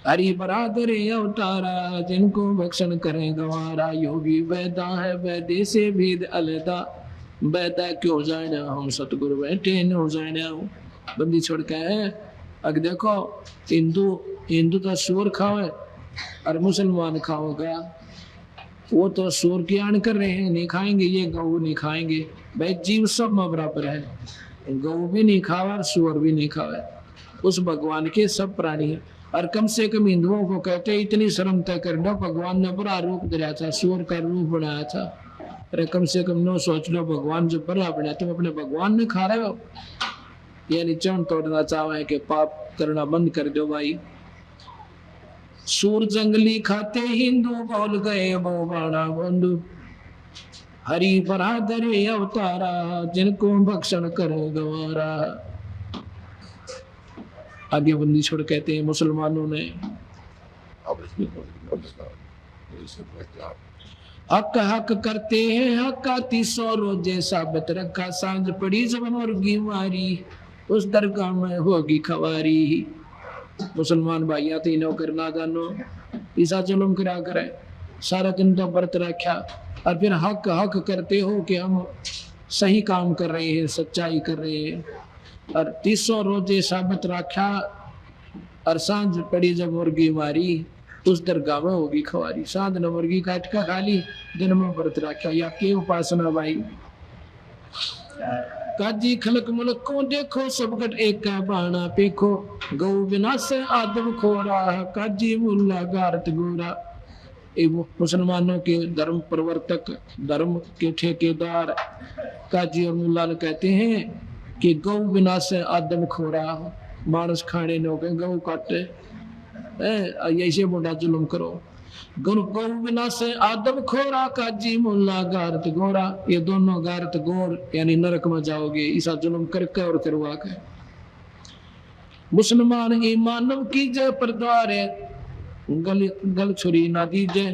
हरि बरादर अवतारा, जिनको भक्षण करे गवारा। योगी वैदा है वैदे से भेद अलहदा, वैदा क्यों जाना, हम सतगुरु बैठे न जाना। बंदी छोड़ के अग देखो, हिंदू तो सूर खावे और मुसलमान खाओगा, वो तो सूर की आन कर रहे हैं, नहीं खाएंगे, ये गऊ नहीं खाएंगे। भाई जीव सब में बराबर है, गऊ भी नहीं खावा और सूर भी नहीं खावा, उस भगवान के सब प्राणी है। और कम से कम हिंदुओं को कहते इतनी शर्म तय कर लो, भगवान ने बड़ा रूप दिया था, सूर का रूप बनाया था। अरे कम से कम नो सोच लो, भगवान जो बड़ा बनाया तुम अपने भगवान ने खा रहे हो। यानी चौन तोड़ना चाहे कि पाप करना बंद कर दो भाई। सूर जंगली खाते हिंदू, बोल गए वो बड़ा बंधु। हरि बरादर अवतारा, जिनको भक्षण करे गवारा। आगे बंदी छोड़ कहते हैं मुसलमानों ने हक हक करते हैं, हक आती 100 रोजे साबित रखा। सांझ पड़ी जब मुर्गी मारी, उस दरगाह में होगी खवारी। मुसलमान भाइया तीनों करना जानो, ईसा जुल्म करा करे, सारा दिन तो व्रत रखा, और फिर हक हक करते हो कि हम सही काम कर रहे हैं, सच्चाई कर रहे हैं। और 300 रोजे साबित रखा, और सांझ पड़ी जब मुर्गी मारी, उस दरगाह में होगी खवारी। सांझ न मुर्गी काट का खाली, दिन में व्रत रखा, या के उपासना भाई। काजी खलक मुलक को देखो, सब गट एक का बाणा पेखो। गौ बिना से आदम खोरा, काजी मुल्ला गारत गोरा। मुसलमानों के धर्म प्रवर्तक, धर्म के ठेकेदार काजी और मुल्ला कहते हैं कि गौ बिना से आदम खोरा, मानस खाने न हो गए, गौ काटे ऐसे मोटा जुल्म करो। गौ बिना से आदम खोरा, काजी मुल्ला गारत गोरा। ये दोनों गारत गोर यानी नरक में जाओगे, ऐसा जुल्म करके और करवा के। मुसलमान ईमानव की जय परद्वारे, गल छुरी ना दीजे।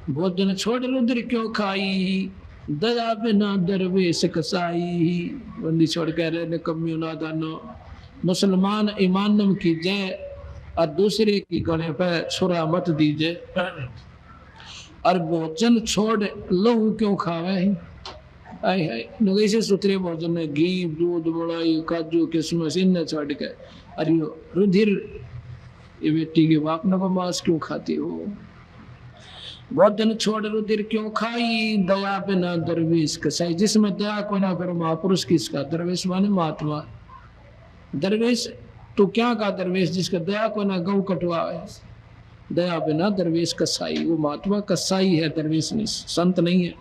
भोजन छोड़ रुद्र क्यों खाई, दया बिना दरवेश कसाई। बंदी छोड़ कह रहे कमियों ना दानो। मुसलमान ईमानव की जय, और दूसरे की गले पर छुरा मत दीजिए। और भोजन छोड़ लहू क्यों खावे, आय हाय से सुतरे भोजन में घी दूध मलाई काजू किशमिश इन छोड़ के, अरे रुधिर ये बेटी के बाप न को मांस क्यों खाती हो। भोजन छोड़ रुधिर क्यों खाई, दया बिना दरवेश कसाई। जिसमें दया को ना करो महापुरुष किसका, दरवेश माने महात्मा। दरवेश तो क्या का दरवेश, जिसका दया को ना गौ कटवा है। दया बिना दरवेश कसाई, वो महात्मा कसाई है, दरवेश नहीं, संत नहीं है।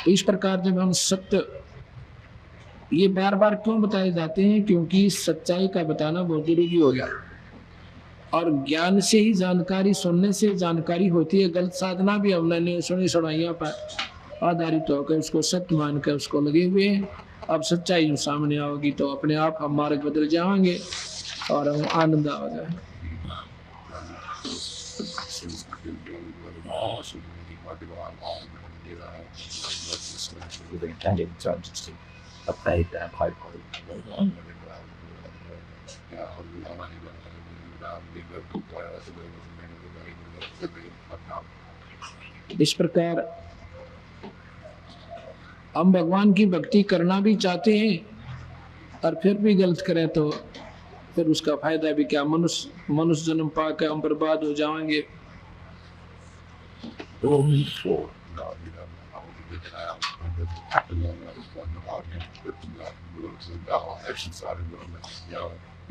तो इस प्रकार जब हम सत्य, ये बार बार क्यों बताए जाते हैं, क्योंकि सच्चाई का बताना बहुत जरूरी हो गया। और ज्ञान से ही जानकारी, सुनने से जानकारी होती है। गलत साधना भी हमने सुनी सुनाइयों पर आधारित होकर उसको सत्य मानकर उसको लगे हुए हैं। अब सच्चाई सामने आओगी तो अपने आप हम मार्ग बदल जाएंगे और हम आनंद आएगा। इस प्रकार हम भगवान की भक्ति करना भी चाहते हैं और फिर भी गलत करें तो फिर उसका फायदा भी क्या, मनुष्य जन्म पाकर हम बर्बाद हो जाएंगे।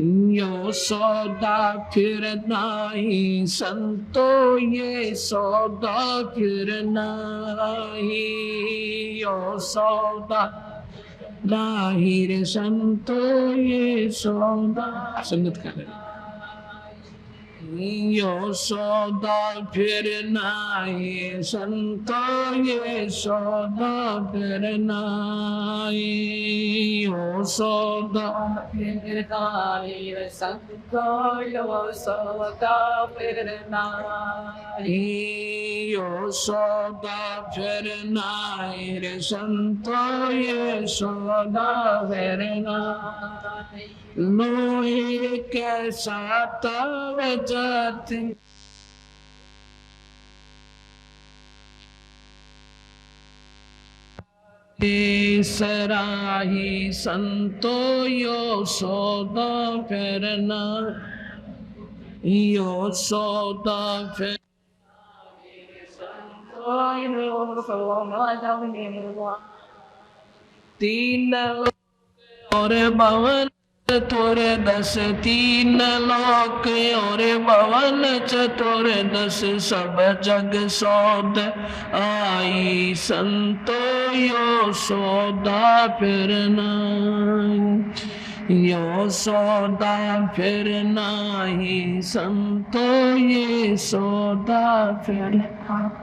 यो सौदा फिर नाही संतो, ये सौदा फिर नाही, यो सौदा नाही रे संतो, ये सौदा। संगत कर रहे, यो सौदा फिर नाही संतो, ये सौदा फिर नाही, यो सौदा फिर नाही संतो, यो सौदा फिर नाही, यो सौदा फिर नाही रे संतो, ये सौदा फिर नाही। लोहे के साथ जाते सराही संतो, यो सौदा फिर ना, यो सौदा फिर तीन और भवन चतुर दस, तीन लोक और भवन चतुर दस, सब जग सौद आई संतो, यो सौदा फिर नाही, यो सौदा फिर नाही संतो, ये सौदा फिर नाही।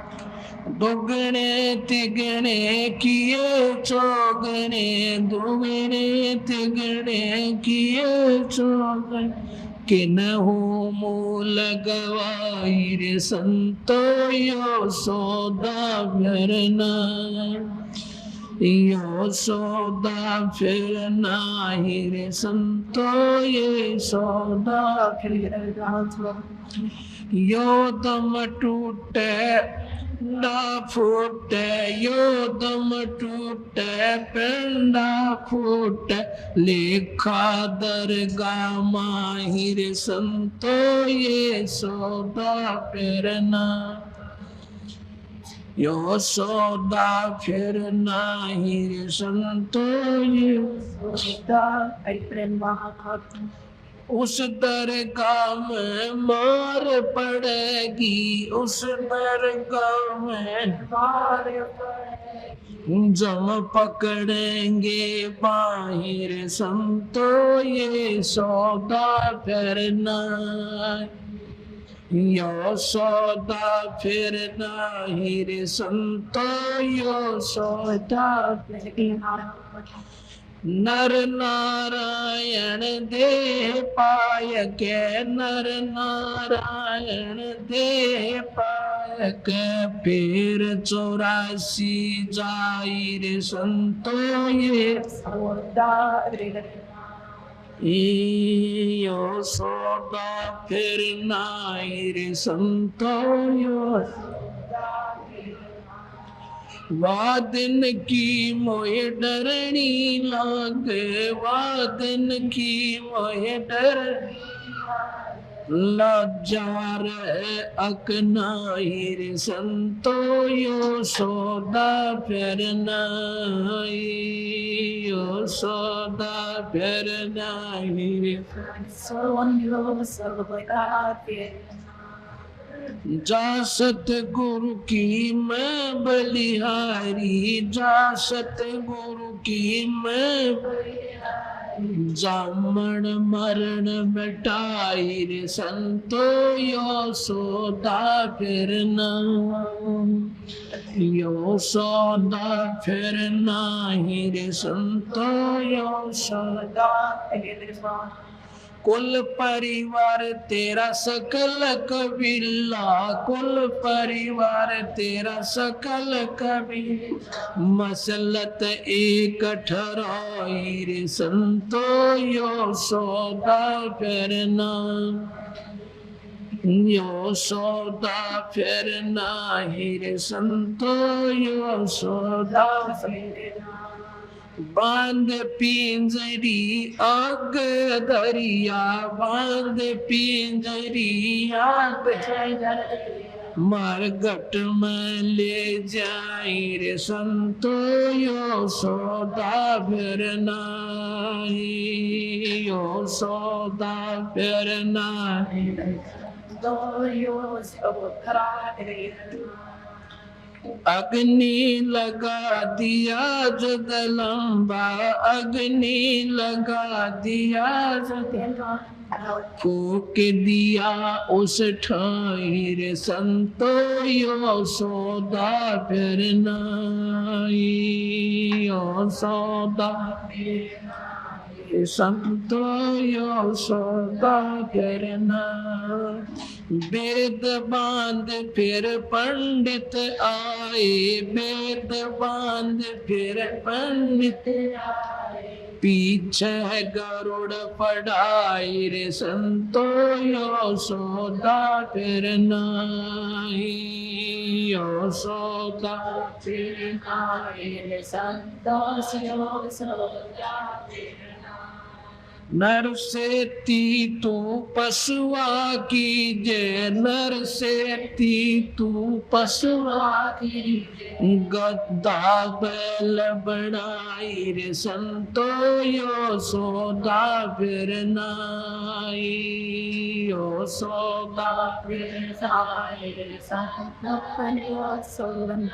दुगने तिगने किए चौगने, दुगने तिगने किए चौगने, किन्हु मूल गवाई रे संतो, यो सौदा फिर नाही, यो सौदा फिर नाही रे संतो, ये सौदा फिर नाही। यो दम टूटे ना फूटे, यो दम टूटे पिंडा फूटे, लेखा दरगाह माहिर संतो, ये सौदा फिर नाही, यो सौदा फिर नाही रे संतो, ये सौदा फिर नाही। उस दरगाह में मार पड़ेगी, उस दरगाह में मार पड़ेगी, जम पकड़ेंगे बाहिर संतो, ये सौदा फिर नाही, यो सौदा फिर नाही रे संतो, यो सौदा फिर नाही। नर नारायण देह पाय के, नर नारायण देह पाय के, फिर 84 जाई रे संतो, ये सौदा फिर नाही, यो सौदा फिर नाही रे संतो, यो वादन की मोहे डरनी लागे, वादन की मोहे डर लज्जा रे अकनाई रे संतो, यो सौदा फिर नाही, यो सौदा फिर नाही रे जा सतगुरु की मैं बलिहारी, जा सतगुरु की मैं जामन मरण मिटाई रे संतो, यो सौदा फिर नाही, यो सौदा फिर नाही रे संतो, यो सौदा फिर नाही। कुल परिवार तेरा सकल कबीला, कुल परिवार तेरा सकल कबीला, मसलत एक ठहराई रे संतो, यो सौदा फिर नाही, यो सौदा फिर नाही रे संतो, यो सौदा बांध पिंजरी आग दरिया, बांध पिंजरी आग मरघट में ले जाई रे संतो, यो सौदा फिर नाही, यो सौदा फिर नाही। अग्नि लगा दिया जग लंबा, अग्नि लगा दिया जग फूक दिया उस ठाई रे संतो, यो सौदा फिर नाही, यो सौदा संतो, यो सौदा फिर नाही। वेद बांध फिर पंडित आए, वेद बांध फिर पंडित आए, पीछे गरुड़ पढ़ाई रे संतो, यो सौदा फिर नाही, यो सौदा फिर नाही रे संतो, यो सौदा फिर नाही। नर से तू पशुआ कीजे, नर से तू पशुआ कीजे, गद्दा बैल बनाई रे संतो, यो सौदा फिर नाही, यो सौदा फिर नाही रे संतो, यो सौदा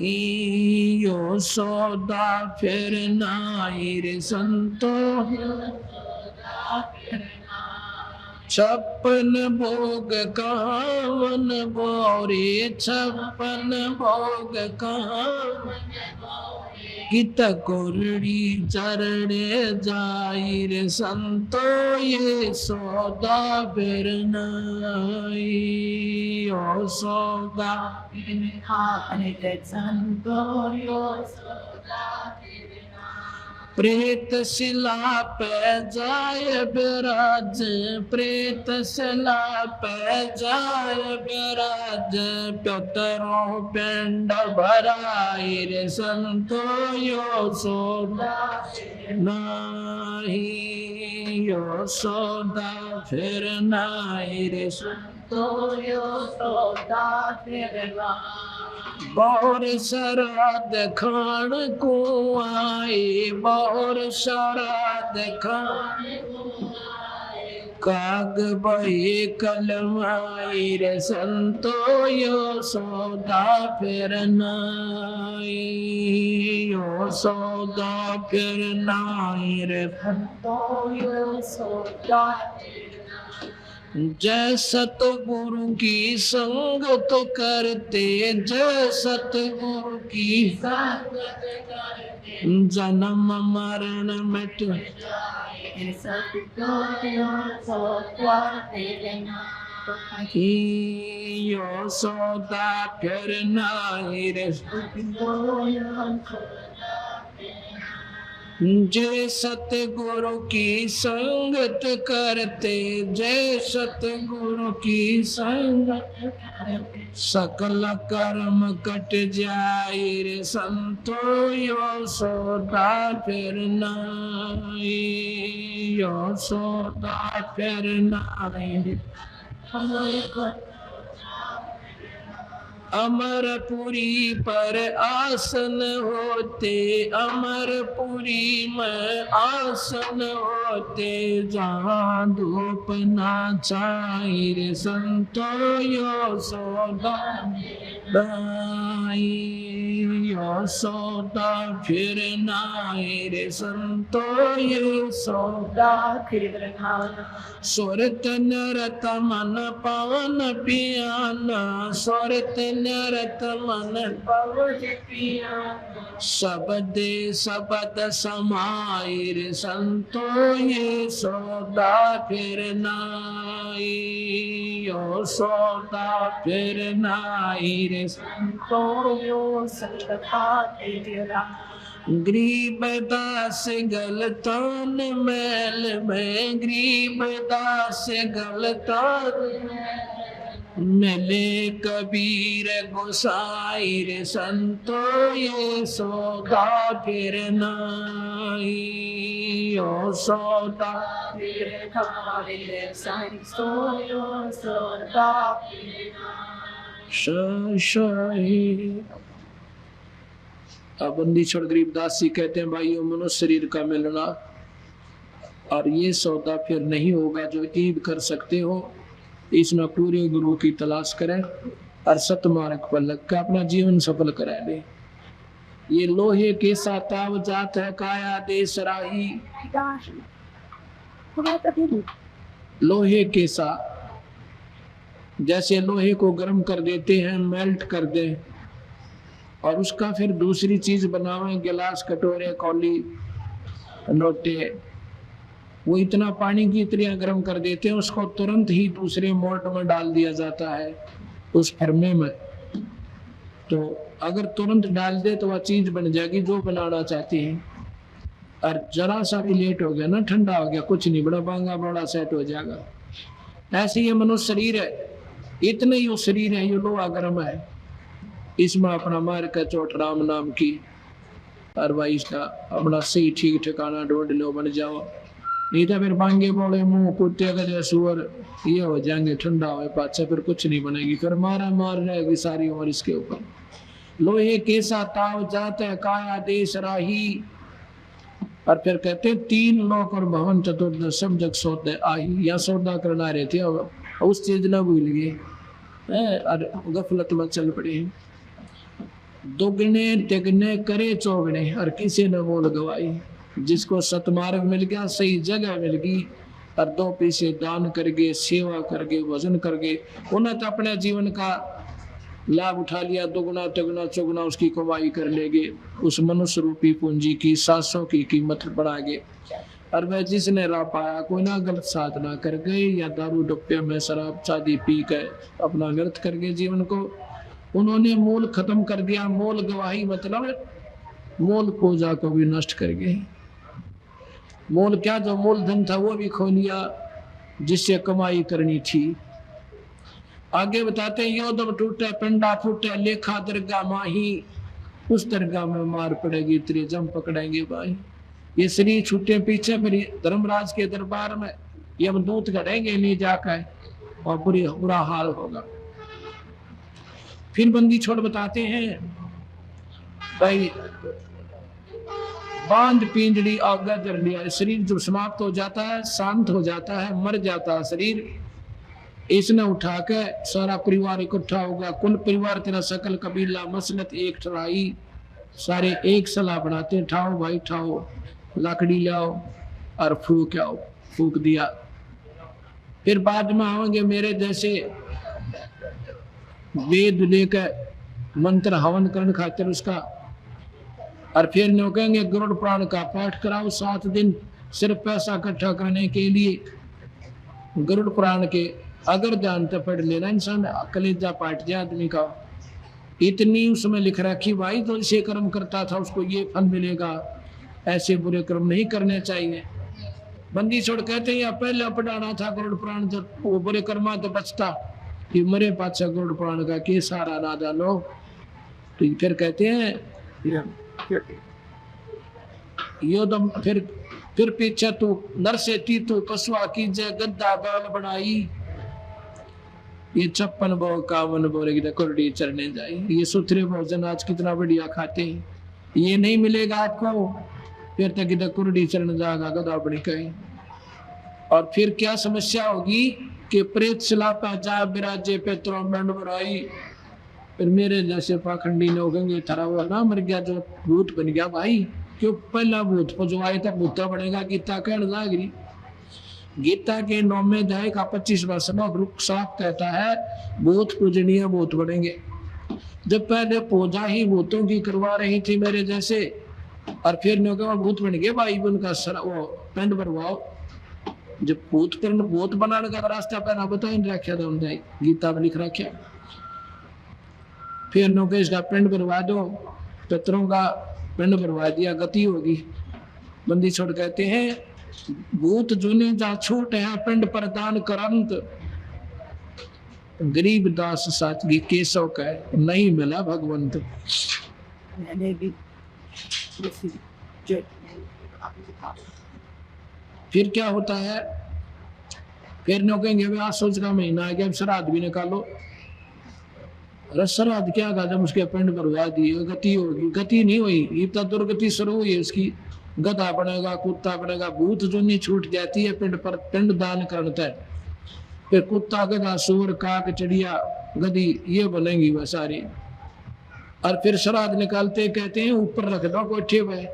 यो सौदा फिर नाही रे संतो। छप्पन भोग कावन बोरे, छप्पन भोग कावन कित कोरड़ी चरणे जाई रे संतो, ये सौदा फिर नाही, यो सौदा फिर नाही रे संतो, यो सौदा फिर नाही। प्रेत शिला पे जाय बिराज, प्रेत शिला पे जाय बिराज, प्योतरो पिंड भराई रे संतो, यो सौदा नाही, यो सौदा फिर नाही रे संतो, यो सौदा फिर नाही। बौर शराद खान को आए, बौर शराद खान काग बहे कलमाई रे संतो, यो सौदा फिर नाही, यो सौदा फिर नाही रे संतो, यो सौदा जय सतगुरु की संगत करते, जय सतगुरु की संगत करते, जन्म मरण मिट जाए, यो सौदा फिर नाही रे। जय सतगुरु की संगत करते, जय सतगुरु की संगत करते, सकल कर्म कट जाए रे संतो, यो सौदा फिर नाही, यो सौदा फिर नाही। अमरपुरी पर आसन होते, अमरपुरी में आसन होते, जहाँ धूप ना छाई रे संतो, यो सौदा नाही, यो सौदा फिर नाही रे संतो, यो सौदा फिर नाही। सुरत नरत मन पवन पियाना, सुरत नरत मन पवन पियाना, शब्दे शब्द समाई रे संतो, ये सौदा फिर नाही, यो सौदा फिर नाही रे संतो, यो सौदा फिर नाही। गरीब दास गलतान मैल में, गरीब दास गलतान मिले कबीर गोसाई रे संतो, ये सौदा फिर नाई, ओ सौदा फिर नाई संतो, यो सौदा फिर नाई। अब बंदी छोड़ गरीबदास जी कहते हैं भाइयों, मनुष्य शरीर का मिलना और ये सौदा फिर नहीं होगा जो ईब कर सकते हो। इसमें पूरे गुरु की तलाश करें और सतमार्ग पर लग कर अपना जीवन सफल करा ले। ये लोहे के साताव जात है काया देश राही, लोहे के साथ जैसे लोहे को गर्म कर देते हैं, मेल्ट कर दें और उसका फिर दूसरी चीज बनावें, गिलास कटोरे कौली लोटे, वो इतना पानी की तरह गर्म कर देते हैं, उसको तुरंत ही दूसरे मोल्ड में डाल दिया जाता है उस फर्मे में। तो अगर तुरंत डाल दे तो वह चीज बन जाएगी जो बनाना चाहती है। और जरा सा भी लेट हो गया ना, ठंडा हो गया, कुछ नहीं, बड़ा बांगा बड़ा सेट हो जाएगा। ऐसे ये मनुष्य शरीर है, इतने ही वो शरीर है, ये लोहा गर्म है, इसमें अपना मार का चोट राम नाम की और भाई इसका अपना सही ठीक ठिकाना ढूंढ लो, बन जाओ। नहीं तो फिर बांगे बोले मुंह कुत्ते का सुअर ये हो जाएंगे, ठंडा हो पाचा फिर कुछ नहीं बनेगी, फिर मारा मार रहेगी सारी उम्र इसके ऊपर। लोहे कैसा ताव जात है काया देश राही। और फिर कहते तीन लोक और भवन चतुर्थ सब जग सौदे आई, या सौदा करना रहे थे उस चीज न भूल गए और गफलत में चल पड़े। दुगने तिगने करे चौगने और किसी ने मोल गवाई। जिसको सतमार्ग मिल गया, सही जगह मिल गई और दो पैसे दान करके सेवा करके भजन करके उन्हें तो अपने जीवन का लाभ उठा लिया, दुगुना तिगुना चौगुना उसकी कमाई कर लेंगे, उस मनुष्य रूपी पूंजी की 700 की कीमत बढ़ाएंगे। और वह जिसने राह पाया, कोई ना गलत साधना कर गए या दारू डप्पे में शराब चादी पी कर अपना व्यर्थ कर गए जीवन को, उन्होंने मूल खत्म कर दिया। मूल गवाही मतलब मूल पूजा को भी नष्ट कर गए। मूल क्या, जो मूल धन था वो भी खो लिया जिससे कमाई करनी थी। आगे बताते हैं योदम टूटे पिंडा फूटे लेखा दरगाह माही, उस दरगाह में मार पड़ेगी तेरे जम पकड़ेंगे भाई। ये शरीर छूटे पीछे फिर धर्मराज के दरबार में यमदूत करेंगे नहीं जाकर और बुरा हाल होगा। फिर बंदी छोड़ बताते हैं भाई बांध पिंजड़ी आज्ञा कर लिया, शरीर जब समाप्त हो जाता है, शांत हो जाता है, मर जाता है शरीर, इसने उठा के सारा परिवार इकट्ठा होगा। कुल परिवार तेरा सकल कबीला मसलत एक ठहराई, सारे एक सलाह बनाते, ठाओ भाई ठाओ, लकड़ी लाओ और फूक आओ, फूक दिया। फिर बाद में आओगे मेरे जैसे वेद लेकर मंत्र हवन करने खातिर उसका, और फिर नो कहेंगे गरुड़ पुराण का पाठ कराओ 7 दिन, सिर्फ पैसा इकट्ठा करने के लिए। गरुड़ पुराण के अगर जानते पढ़ लेना इंसान, कलेजा पाट जाए आदमी का। इतनी उसमें लिख रखी भाई, तो इसे कर्म करता था उसको ये फल मिलेगा, ऐसे बुरे कर्म नहीं करने चाहिए। बंदी छोड़ कहते हैं या पहले पढ़ाना था गरुड़ पुराण, जब वो बुरे कर्मा तो बचता, कि मरे पाचा गरुड़ पुराण का के सारा ना जानो। तो फिर कहते हैं योदम फिर पीछे तू नर से तीतु पशुआ कीजे गद्दा बाल बनाई, ये 56 भोग कावन बोलेगी तो कुर्डी चढ़ने जाए। ये सुथरे भोजन आज कितना बढ़िया खाते हैं, ये नहीं मिलेगा आपको, फिर तक इधर कुर्डी चढ़ने जाएगा गदा बड़ी कहीं। और फिर क्या समस्या होगी कि प्रेत सिलापा जा बिराजे पे तुरंत बुराई। फिर मेरे जैसे पाखंडी लोग होंगे थारा वो ना मर गया जो भूत बन गया भाई, क्यों पहला भूत को जो आया था भूता बनेगा। गीता कहने जाएगी, गीता के 9वें अध्याय का 25वां श्लोक रुक साफ कहता है भूत पूजनीय भूत बनेंगे। जब पहले पूजा ही भूतों की करवा रही थी मेरे जैसे, और फिर भूत बन गए भाई, उनका वो पेंड भरवाओ। जब भूत बनाने का रास्ता पहना बता नहीं रखा था उन्होंने, गीता में लिख रखा। फिर नौके इसका पिंड भरवा दो, पितरों का पिंड भरवा दिया, गति होगी। बंदी छोड़ कहते हैं भूत जुने जा छूट है पिंड प्रदान करंत, गरीब दास साचगी केशव का नहीं मिला भगवंत। फिर क्या होता है, फिर नो कहेंगे आज सोच का महीना आ गया, श्राद्ध भी निकालो। श्राद्ध क्या का, जब उसके पिंड भरवा दिए गति होगी, गति नहीं हुई, इतना दुर्गति शुरू हुई है उसकी। गधा बनेगा, कुत्ता बनेगा, भूत जो नहीं छूट जाती है पिंड पर, पिंड दान करता है। फिर कुत्ता, गधा, सूअर, काक, चिड़िया, गधी ये बनेंगी वह सारी। और फिर श्राद्ध निकालते कहते हैं ऊपर रख दो कोठे पे,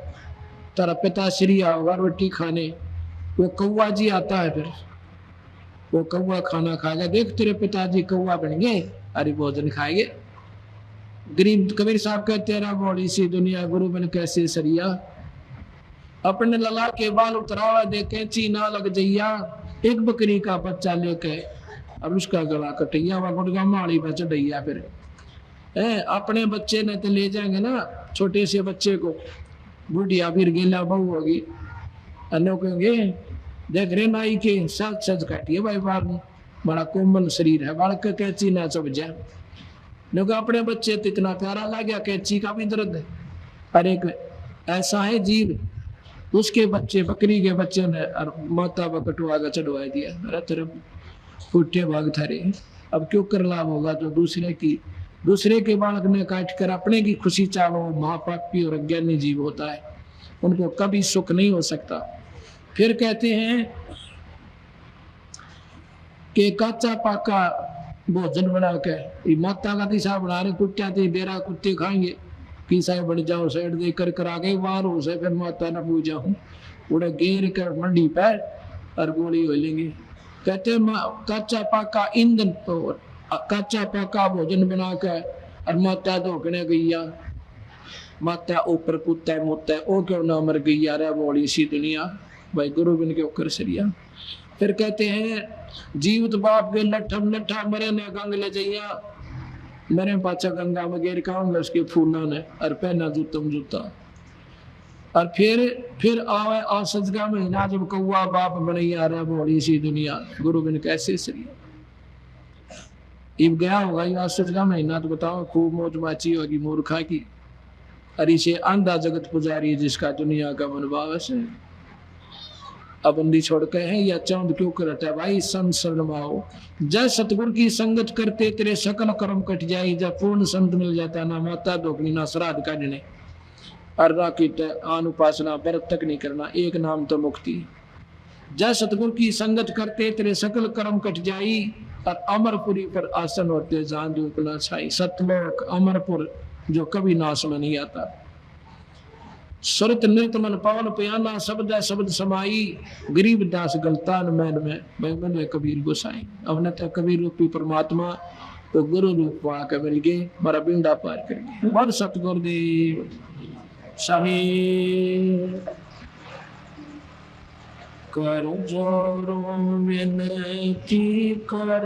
तेरा पिता श्री आओगा रोटी खाने। वो कौवा जी आता है, फिर वो कौवा खाना खाएगा, देख तेरे पिताजी कौवा बन गए, अरे भोजन खाएंगे। गरीब कबीर साहब कहते तेरा बॉडी सी दुनिया गुरु बन कैसे सरिया, अपने लला के बाल उतरावा देखे चीना लग जइया, एक बकरी का बच्चा लेके अब उसका गला कटैया, वह गुड़गा माड़ी पर चढ़ैया। फिर अपने बच्चे ने तो ले जाएंगे ना, छोटे से बच्चे को, बुढ़िया फिर गेला बहू होगी, अन्य कहेंगे देख रे नाई के सच सच काटिए भाई बार ने, बड़ा कोमल शरीर है, बालक कैंची ना चुभ जाए। अपने बच्चे तो इतना प्यारा लग गया, कैंची का भी दर्द है। पर एक ऐसा है जीव, उसके बच्चे बकरी के बच्चे ने और माता व कटुआ का चढ़वा दिया, अरे फूटे भाग थारे। अब क्यों कर लाभ होगा जो दूसरे के बालक ने काट कर अपने की खुशी चाहो, महापापी और अज्ञानी जीव होता है, उनको कभी सुख नहीं हो सकता। फिर कहते हैं कि कच्चा पाका भोजन बना के माता का दिशा बना रहे, कुत्ता थे बेरा कुत्ते खाएंगे, किसा बढ़ जाओ साइड दे कर आगे वार हो से, फिर माता न पूजा हूँ उड़े गेर कर मंडी पैर और गोली हो लेंगे। कहते कच्चा पाका ईंधन, कच्चा पाका भोजन बना के और माता धोकने गैया, माता ऊपर कुत्ता मुत्ता ओ क्यों ना मर गैया रे बोली सी दुनिया, भाई गुरु बिन के ऊपर सरिया। फिर कहते हैं जीवित बाप के लठम लठा मरे ने गंग ले जइया, मेरे पाचा गंगा में गेर खाऊंगा उसके फूना ने और पहना जूतम जूता। और फिर आवे आसज का महीना जब कौआ बाप बनैया रे बोली सी दुनिया, गुरु बिन कैसे सरिया। इब गया होगा ये आसज का महीना, तो बताओ खूब मौज माची होगी मूर्खा की। और इसे आंधा जगत पुजारी जिसका दुनिया का मनभाव है। अब बंदी छोड़ के हैं या चांद क्यों करता है भाई, संत शरणमाओ। जय सतगुरु की संगत करते तेरे सकल कर्म कट जाए, जब पूर्ण संत मिल जाता ना माता धोकनी ना श्राद्ध काटने और राकिट आन उपासना व्रत तक नहीं करना, एक नाम तो मुक्ति। जय सतगुरु की संगत करते तेरे सकल कर्म कट जाई, और अमरपुरी पर आसन होते जान दुखना छाई। सतलोक अमरपुर जो कभी नाश में नहीं आता। सुरत नृत मन पवन प्याना, शब्द शब्द समाई, गरीब दास गलतान मैन में मैं कबीर गोसाई। अब न तो कबीर रूपी परमात्मा तो गुरु रूप पाके मिल गए, हमारा बिंडा पार कर गए। बहुत सतगुरुदेव सही कर जोरो विनती कर,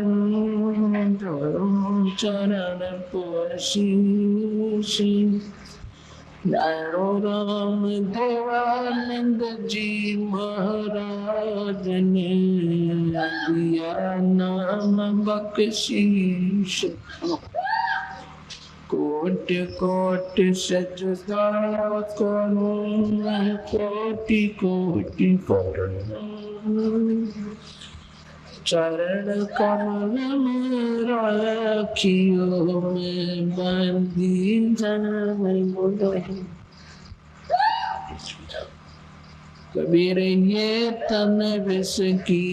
चरण पोषी राम देवानंद जी महाराज ने दिया नाम बख्शीश। कोट कोट सजदा करो, कोटि कोटि चरण कमल में राखियो में बंदी कबीर ये तन विष की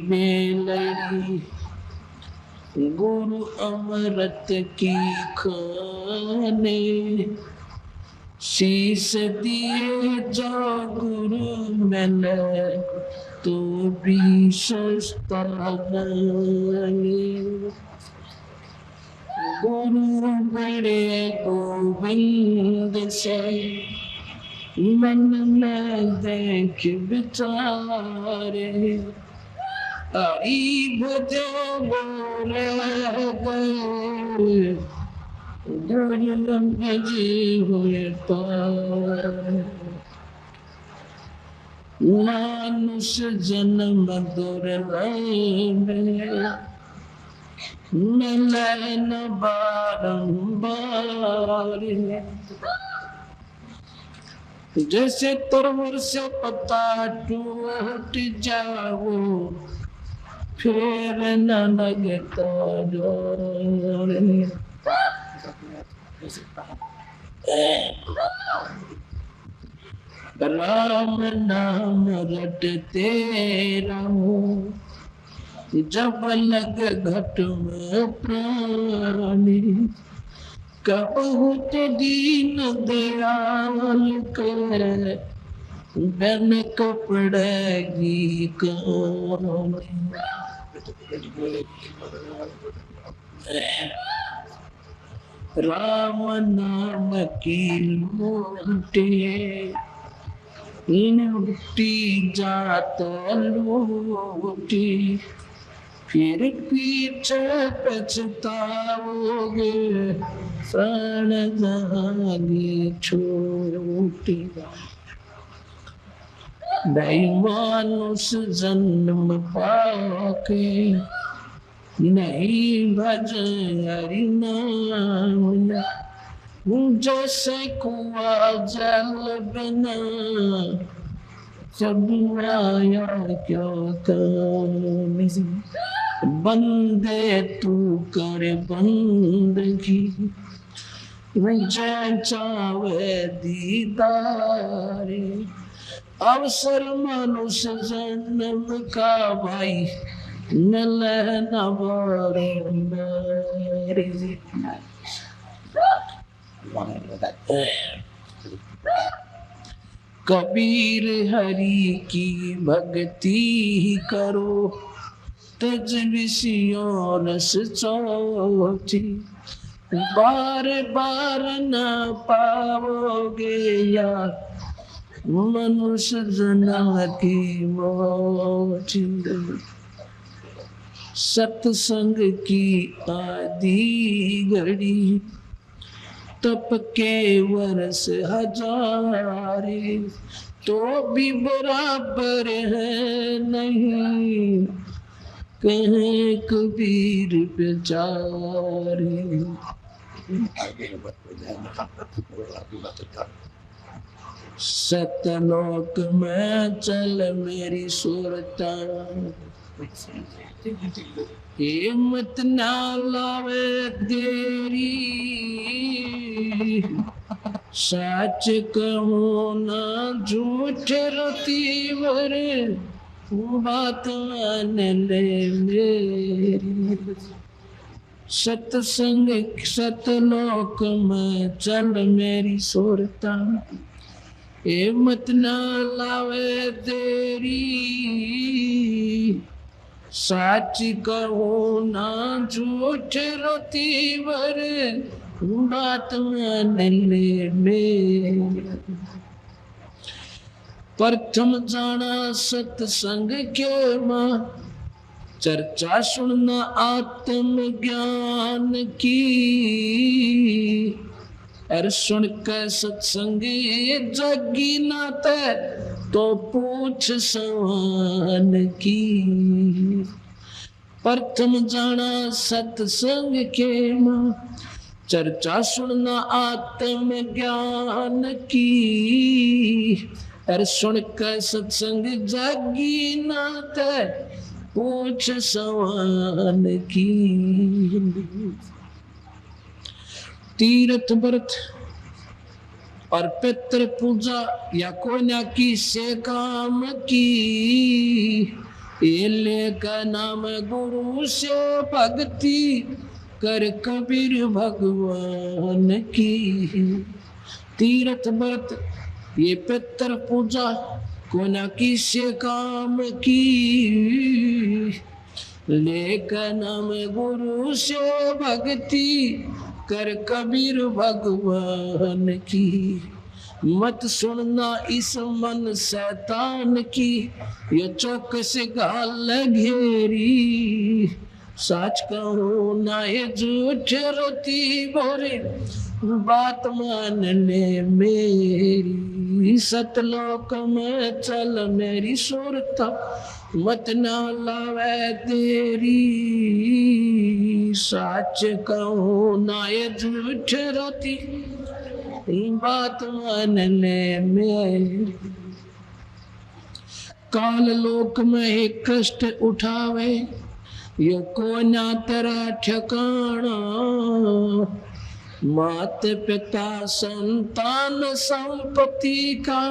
बेलड़ी, गुरु अमृत की खाने, शीश दिए जो गुरु मैंने तो भी सस्ता नहीं। गुरु बड़े गोविंद से मन में देख विचारे, हरि भजन बोले गए हुए मानुष जन्म मिलन बारंबार जैसे तरवर से पत्ता टूट जाओ फिर न लगता जोर राम नाम रटते रहो जब लग घट में प्राणी बहुत दीन दयाल कर बन कपड़ेगी कौन राम नाम की लूटे लूटी जात लूटी फिर पीछे पछताओगे सन जागे छोटी मानुष जन्म पाके नहीं भज हरि नाम जैसे कुआ जल बिना जब आया क्या काम बंदे तू कर बंदगी चावे दीदारे अवसर मनुष्य जन्म का भाई न लेना कबीर हरि की भक्ति करो तज विषयों रस चोटी बार बार न पाओगे या मनुष्य जन्म की मोटी सत्संग की आदि घड़ी तप के वर्ष हजारे तो भी बराबर है नहीं कहे कबीर बेचारे सतलोक में चल मेरी सुरता हिम्मत ना लावे तेरी सच कहूँ ना झूठ रती वरे बात मान ले मेरी सत्संग सतलोक में चल मेरी सुरता हिम्मत ना लावे तेरी सच कहो ना झूठ रोती वर बात मान ले मेरी प्रथम जाना सत्संग के मां चर्चा सुनना आत्म ज्ञान की और सुन के सत्संग जगी नाते तो पूछ सवान की प्रथम जाना सत्संग के मां चर्चा सुनना आत्म ज्ञान की और सुन के सत्संग जगी नाते पूछ सवान की तीर्थ व्रत और पितृ पूजा या कोन्या की से काम की एले का नाम गुरु से भक्ति कर कबीर भगवान की तीर्थ व्रत ये पितृ पूजा कोन्या की से काम की लेकर नाम गुरु से भक्ति कर कबीर भगवान की मत सुनना इस मन शैतान की ये चौक से गाल घेरी सच कहूँ ना ये झूठ रोती बोरे, बात मानने मेरी। सतलोक में चल मेरी सूरत, मत ना लावे तेरी। सच कहूँ ना ये झूठ रोती, बात मानने मेरी। काल लोक में ही कष्ट उठावे, यो को ना तेरा ठिकाना। माता पिता संतान संपत्ति का,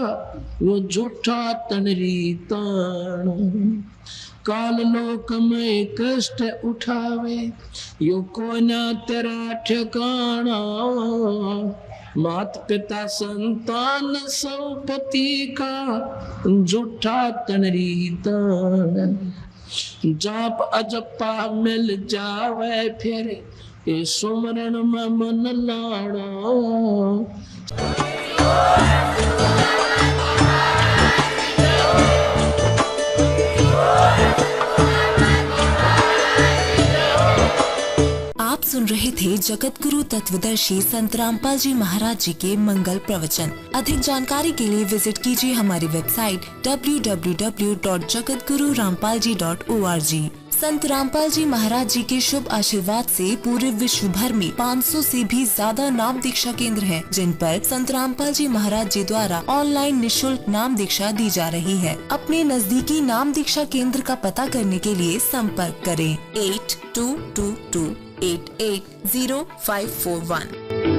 वो झूठा तनरी तान। काल लोक में कष्ट उठावे, यो को ना तेरा ठिकाना। माता पिता संतान संपत्ति का, झूठा तनरी तान। जाप अजपा मिल जावे फिर, ये सुमरण में मन लाना। आप सुन रहे थे जगत गुरु तत्वदर्शी संत रामपाल जी महाराज जी के मंगल प्रवचन। अधिक जानकारी के लिए विजिट कीजिए हमारी वेबसाइट www.jagatgururampalji.org। संत रामपाल जी महाराज जी के शुभ आशीर्वाद से पूरे विश्व भर में 500 से भी ज्यादा नाम दीक्षा केंद्र हैं, जिन पर संत रामपाल जी महाराज जी द्वारा ऑनलाइन निशुल्क नाम दीक्षा दी जा रही है। अपने नजदीकी नाम दीक्षा केंद्र का पता करने के लिए संपर्क करें 8222880541।